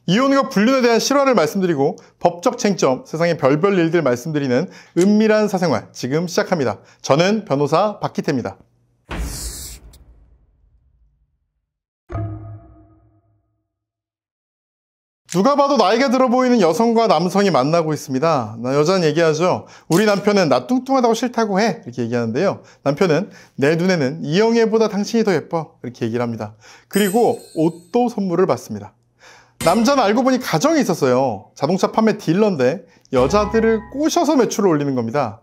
이혼과 불륜에 대한 실화를 말씀드리고 법적 쟁점, 세상의 별별 일들 말씀드리는 은밀한 사생활 지금 시작합니다. 저는 변호사 박희태입니다. 누가 봐도 나이가 들어 보이는 여성과 남성이 만나고 있습니다. 여자는 얘기하죠. 우리 남편은 나 뚱뚱하다고 싫다고 해. 이렇게 얘기하는데요. 남편은 내 눈에는 이영애보다 당신이 더 예뻐. 이렇게 얘기를 합니다. 그리고 옷도 선물을 받습니다. 남자는 알고 보니 가정이 있었어요. 자동차 판매 딜러인데 여자들을 꼬셔서 매출을 올리는 겁니다.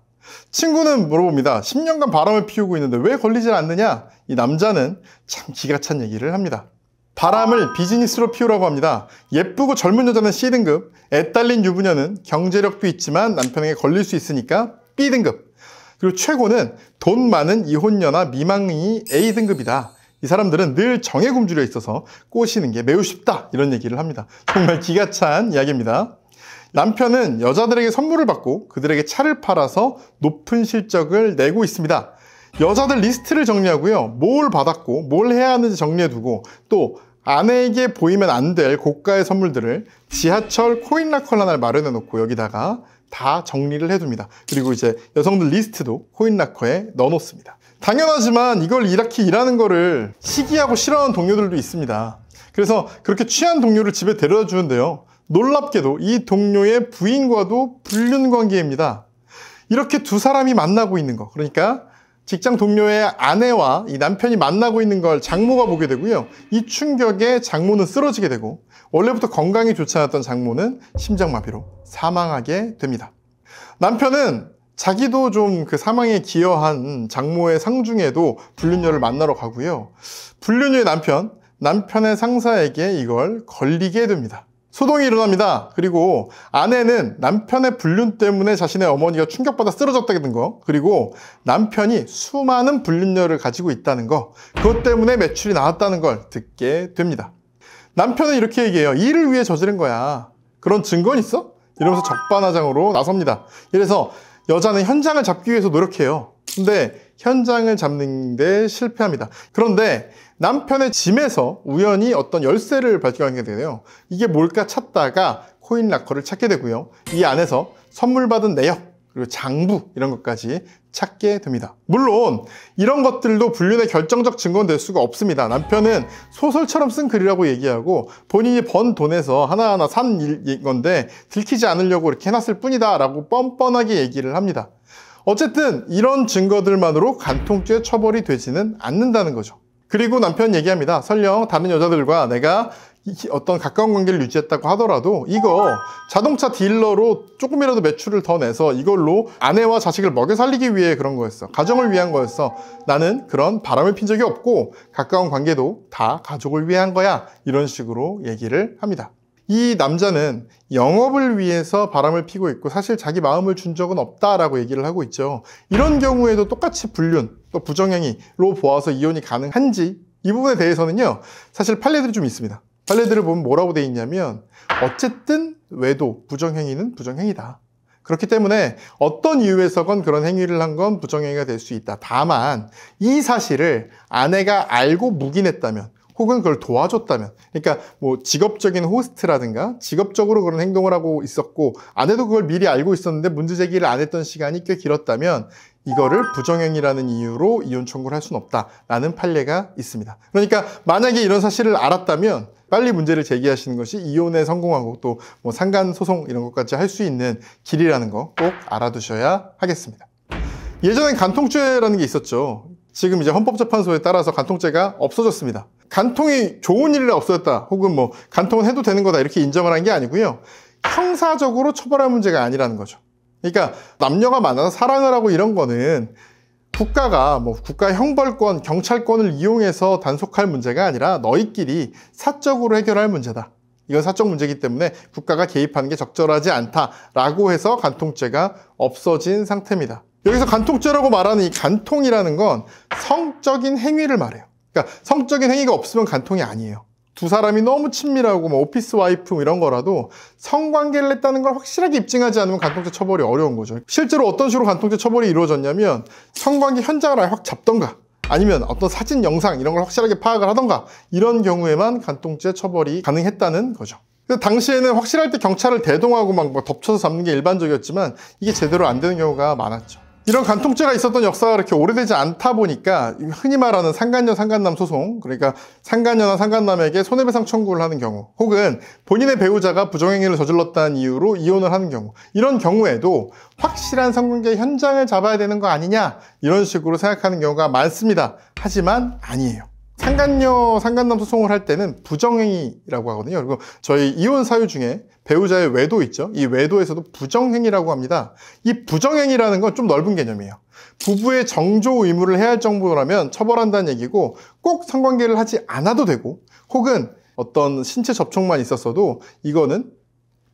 친구는 물어봅니다. 10년간 바람을 피우고 있는데 왜 걸리질 않느냐? 이 남자는 참 기가 찬 얘기를 합니다. 바람을 비즈니스로 피우라고 합니다. 예쁘고 젊은 여자는 C등급, 애딸린 유부녀는 경제력도 있지만 남편에게 걸릴 수 있으니까 B등급, 그리고 최고는 돈 많은 이혼녀나 미망인이 A등급이다. 이 사람들은 늘 정에 굶주려 있어서 꼬시는 게 매우 쉽다. 이런 얘기를 합니다. 정말 기가 찬 이야기입니다. 남편은 여자들에게 선물을 받고 그들에게 차를 팔아서 높은 실적을 내고 있습니다. 여자들 리스트를 정리하고요. 뭘 받았고 뭘 해야 하는지 정리해두고 또 아내에게 보이면 안 될 고가의 선물들을 지하철 코인라커를 하나를 마련해놓고 여기다가 다 정리를 해둡니다. 그리고 이제 여성들 리스트도 코인라커에 넣어놓습니다. 당연하지만 이걸 이렇게 일하는 거를 시기하고 싫어하는 동료들도 있습니다. 그래서 그렇게 취한 동료를 집에 데려다 주는데요. 놀랍게도 이 동료의 부인과도 불륜 관계입니다. 이렇게 두 사람이 만나고 있는 거, 그러니까 직장 동료의 아내와 이 남편이 만나고 있는 걸 장모가 보게 되고요. 이 충격에 장모는 쓰러지게 되고 원래부터 건강이 좋지 않았던 장모는 심장마비로 사망하게 됩니다. 남편은 자기도 좀 그 사망에 기여한 장모의 상중에도 불륜녀를 만나러 가고요. 불륜녀의 남편의 상사에게 이걸 걸리게 됩니다. 소동이 일어납니다. 그리고 아내는 남편의 불륜 때문에 자신의 어머니가 충격받아 쓰러졌다는 거, 그리고 남편이 수많은 불륜녀를 가지고 있다는 거, 그것 때문에 매출이 나왔다는 걸 듣게 됩니다. 남편은 이렇게 얘기해요. 일을 위해 저지른 거야. 그런 증거는 있어? 이러면서 적반하장으로 나섭니다. 이래서 여자는 현장을 잡기 위해서 노력해요. 근데 현장을 잡는 데 실패합니다. 그런데 남편의 짐에서 우연히 어떤 열쇠를 발견하게 되네요. 이게 뭘까 찾다가 코인라커를 찾게 되고요. 이 안에서 선물 받은 내역, 그리고 장부 이런 것까지 찾게 됩니다. 물론 이런 것들도 불륜의 결정적 증거는 될 수가 없습니다. 남편은 소설처럼 쓴 글이라고 얘기하고 본인이 번 돈에서 하나하나 산 건데 들키지 않으려고 이렇게 해놨을 뿐이다 라고 뻔뻔하게 얘기를 합니다. 어쨌든 이런 증거들만으로 간통죄 처벌이 되지는 않는다는 거죠. 그리고 남편 얘기합니다. 설령 다른 여자들과 내가 어떤 가까운 관계를 유지했다고 하더라도 이거 자동차 딜러로 조금이라도 매출을 더 내서 이걸로 아내와 자식을 먹여 살리기 위해 그런 거였어. 가정을 위한 거였어. 나는 그런 바람을 핀 적이 없고 가까운 관계도 다 가족을 위한 거야. 이런 식으로 얘기를 합니다. 이 남자는 영업을 위해서 바람을 피고 있고 사실 자기 마음을 준 적은 없다라고 얘기를 하고 있죠. 이런 경우에도 똑같이 불륜, 또 부정행위로 보아서 이혼이 가능한지 이 부분에 대해서는요. 사실 판례들이 좀 있습니다. 판례들을 보면 뭐라고 돼 있냐면 어쨌든 외도, 부정행위는 부정행위다. 그렇기 때문에 어떤 이유에서건 그런 행위를 한 건 부정행위가 될 수 있다. 다만 이 사실을 아내가 알고 묵인했다면 혹은 그걸 도와줬다면, 그러니까 뭐 직업적인 호스트라든가 직업적으로 그런 행동을 하고 있었고 아내도 그걸 미리 알고 있었는데 문제 제기를 안 했던 시간이 꽤 길었다면 이거를 부정행위라는 이유로 이혼 청구를 할 수는 없다라는 판례가 있습니다. 그러니까 만약에 이런 사실을 알았다면 빨리 문제를 제기하시는 것이 이혼에 성공하고 또 뭐 상간소송 이런 것까지 할 수 있는 길이라는 거 꼭 알아두셔야 하겠습니다. 예전엔 간통죄라는 게 있었죠. 지금 이제 헌법재판소에 따라서 간통죄가 없어졌습니다. 간통이 좋은 일이라 없어졌다 혹은 뭐 간통은 해도 되는 거다 이렇게 인정을 한 게 아니고요. 형사적으로 처벌할 문제가 아니라는 거죠. 그러니까 남녀가 만나서 사랑을 하고 이런 거는 국가가 뭐 국가 형벌권, 경찰권을 이용해서 단속할 문제가 아니라 너희끼리 사적으로 해결할 문제다. 이건 사적 문제이기 때문에 국가가 개입하는 게 적절하지 않다라고 해서 간통죄가 없어진 상태입니다. 여기서 간통죄라고 말하는 이 간통이라는 건 성적인 행위를 말해요. 그러니까 성적인 행위가 없으면 간통이 아니에요. 두 사람이 너무 친밀하고 뭐 오피스 와이프 이런 거라도 성관계를 했다는 걸 확실하게 입증하지 않으면 간통죄 처벌이 어려운 거죠. 실제로 어떤 식으로 간통죄 처벌이 이루어졌냐면 성관계 현장을 아예 확 잡던가 아니면 어떤 사진, 영상 이런 걸 확실하게 파악을 하던가 이런 경우에만 간통죄 처벌이 가능했다는 거죠. 그래서 당시에는 확실할 때 경찰을 대동하고 막 덮쳐서 잡는 게 일반적이었지만 이게 제대로 안 되는 경우가 많았죠. 이런 간통죄가 있었던 역사가 그렇게 오래되지 않다 보니까 흔히 말하는 상간녀 상간남 소송, 그러니까 상간녀나 상간남에게 손해배상 청구를 하는 경우, 혹은 본인의 배우자가 부정행위를 저질렀다는 이유로 이혼을 하는 경우, 이런 경우에도 확실한 성관계 현장을 잡아야 되는 거 아니냐, 이런 식으로 생각하는 경우가 많습니다. 하지만 아니에요. 상간녀, 상간남 소송을 할 때는 부정행위라고 하거든요. 그리고 저희 이혼 사유 중에 배우자의 외도 있죠. 이 외도에서도 부정행위라고 합니다. 이 부정행위라는 건 좀 넓은 개념이에요. 부부의 정조 의무를 해야 할 정도라면 처벌한다는 얘기고, 꼭 성관계를 하지 않아도 되고, 혹은 어떤 신체 접촉만 있었어도 이거는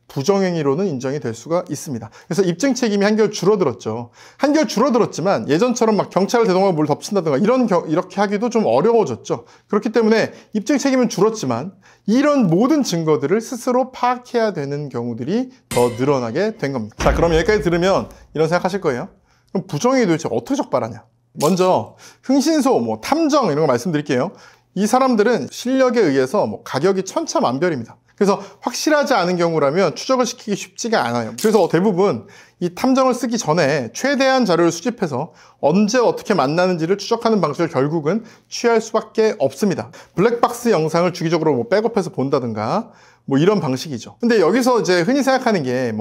부정행위로는 인정이 될 수가 있습니다. 그래서 입증 책임이 한결 줄어들었죠. 한결 줄어들었지만 예전처럼 막 경찰을 대동하고 뭘 덮친다든가 이렇게 하기도 좀 어려워졌죠. 그렇기 때문에 입증 책임은 줄었지만 이런 모든 증거들을 스스로 파악해야 되는 경우들이 더 늘어나게 된 겁니다. 자, 그럼 여기까지 들으면 이런 생각하실 거예요. 그럼 부정행위 도대체 어떻게 적발하냐? 먼저 흥신소, 탐정 이런 거 말씀드릴게요. 이 사람들은 실력에 의해서 가격이 천차만별입니다. 그래서 확실하지 않은 경우라면 추적을 시키기 쉽지가 않아요. 그래서 대부분 이 탐정을 쓰기 전에 최대한 자료를 수집해서 언제 어떻게 만나는지를 추적하는 방식을 결국은 취할 수밖에 없습니다. 블랙박스 영상을 주기적으로 백업해서 본다든가 이런 방식이죠. 근데 여기서 이제 흔히 생각하는 게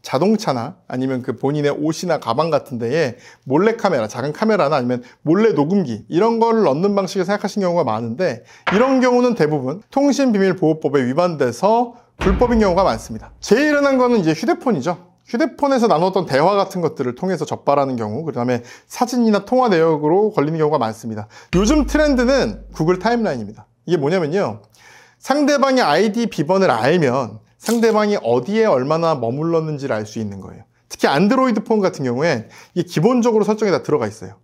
자동차나 아니면 그 본인의 옷이나 가방 같은 데에 몰래카메라, 작은 카메라나 아니면 몰래 녹음기 이런 걸 넣는 방식을 생각하시는 경우가 많은데, 이런 경우는 대부분 통신비밀보호법에 위반돼서 불법인 경우가 많습니다. 제일 흔한 거는 이제 휴대폰이죠. 휴대폰에서 나눴던 대화 같은 것들을 통해서 적발하는 경우, 그 다음에 사진이나 통화 내역으로 걸리는 경우가 많습니다. 요즘 트렌드는 구글 타임라인입니다. 이게 뭐냐면요, 상대방의 아이디 비번을 알면 상대방이 어디에 얼마나 머물렀는지를 알 수 있는 거예요. 특히 안드로이드 폰 같은 경우에 이게 기본적으로 설정에 다 들어가 있어요.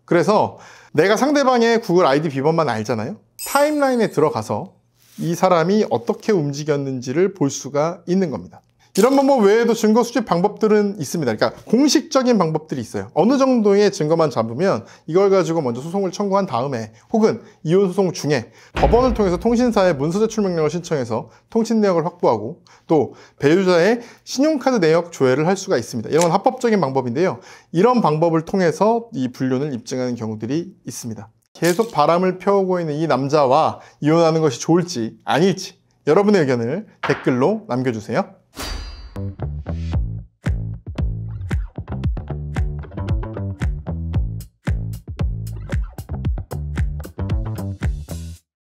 그래서 내가 상대방의 구글 아이디 비번만 알잖아요. 타임라인에 들어가서 이 사람이 어떻게 움직였는지를 볼 수가 있는 겁니다. 이런 방법 외에도 증거 수집 방법들은 있습니다. 그러니까 공식적인 방법들이 있어요. 어느 정도의 증거만 잡으면 이걸 가지고 먼저 소송을 청구한 다음에, 혹은 이혼 소송 중에 법원을 통해서 통신사에 문서 제출 명령을 신청해서 통신 내역을 확보하고, 또 배우자의 신용카드 내역 조회를 할 수가 있습니다. 이런 건 합법적인 방법인데요. 이런 방법을 통해서 이 불륜을 입증하는 경우들이 있습니다. 계속 바람을 펴오고 있는 이 남자와 이혼하는 것이 좋을지 아닐지 여러분의 의견을 댓글로 남겨주세요.